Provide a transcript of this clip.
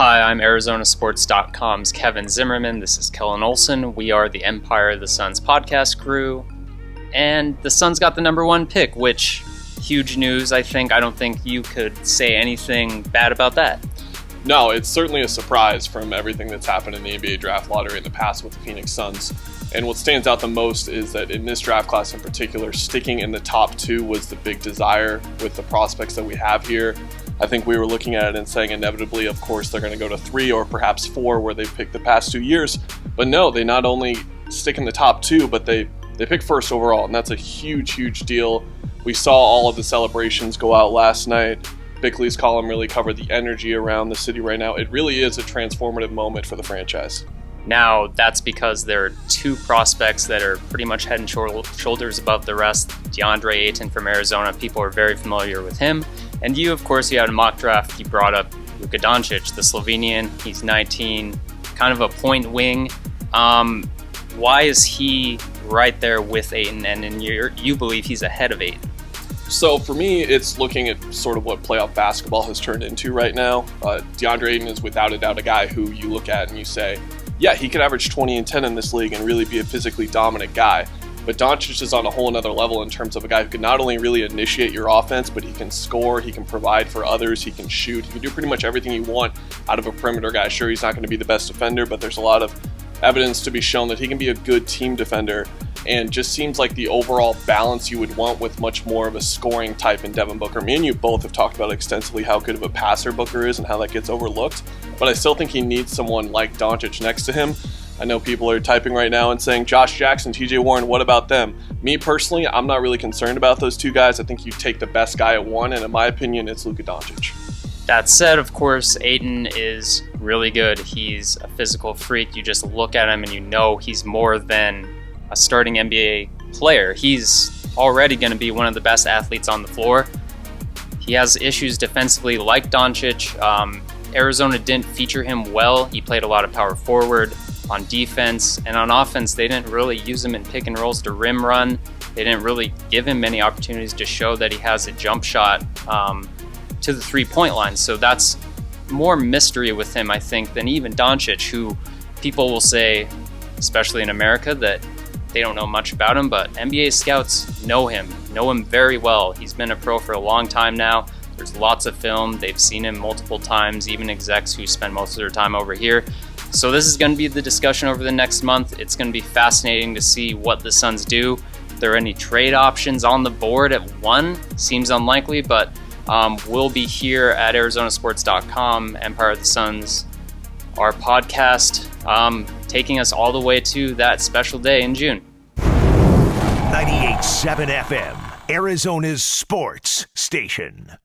Hi, I'm ArizonaSports.com's Kevin Zimmerman. This is Kellen Olson. We are the Empire of the Suns podcast crew. And the Suns got the number one pick, which, huge news, I think. I don't think you could say anything bad about that. No, it's certainly a surprise from everything that's happened in the NBA draft lottery in the past with the Phoenix Suns. And what stands out the most is that in this draft class in particular, sticking in the top two was the big desire with the prospects that we have here. I think we were looking at it and saying inevitably, of course, they're going to go to 3 or perhaps 4 where they've picked the past 2 years. But no, they not only stick in the top 2, but they pick first overall, and that's a huge, huge deal. We saw all of the celebrations go out last night. Bickley's column really covered the energy around the city right now. It really is a transformative moment for the franchise. Now, that's because there are 2 prospects that are pretty much head and shoulders above the rest. DeAndre Ayton from Arizona, people are very familiar with him. And you, of course, you had a mock draft. You brought up Luka Doncic, the Slovenian. He's 19, kind of a point wing. Why is he right there with Ayton, and you believe he's ahead of Ayton? So for me, it's looking at sort of what playoff basketball has turned into right now. DeAndre Ayton is without a doubt a guy who you look at and you say, yeah, he could average 20 and 10 in this league and really be a physically dominant guy. But Doncic is on a whole other level in terms of a guy who can not only really initiate your offense, but he can score, he can provide for others, he can shoot, he can do pretty much everything you want out of a perimeter guy. Sure, he's not going to be the best defender, but there's a lot of evidence to be shown that he can be a good team defender, and just seems like the overall balance you would want with much more of a scoring type in Devin Booker. Me and you both have talked about extensively how good of a passer Booker is and how that gets overlooked, but I still think he needs someone like Doncic next to him. I know people are typing right now and saying, Josh Jackson, TJ Warren, what about them? Me personally, I'm not really concerned about those 2 guys. I think you take the best guy at 1, and in my opinion, it's Luka Doncic. That said, of course, Ayton is really good. He's a physical freak. You just look at him and you know he's more than a starting NBA player. He's already going to be one of the best athletes on the floor. He has issues defensively like Doncic. Arizona didn't feature him well. He played a lot of power forward. On defense and on offense, they didn't really use him in pick and rolls to rim run. They didn't really give him many opportunities to show that he has a jump shot to the 3-point line. So that's more mystery with him, I think, than even Doncic, who people will say, especially in America, that they don't know much about him, but NBA scouts know him very well. He's been a pro for a long time now. There's lots of film. They've seen him multiple times, even execs who spend most of their time over here. So this is going to be the discussion over the next month. It's going to be fascinating to see what the Suns do. If there are any trade options on the board at 1, seems unlikely, but we'll be here at ArizonaSports.com, Empire of the Suns, our podcast, taking us all the way to that special day in June. 98.7 FM, Arizona's sports station.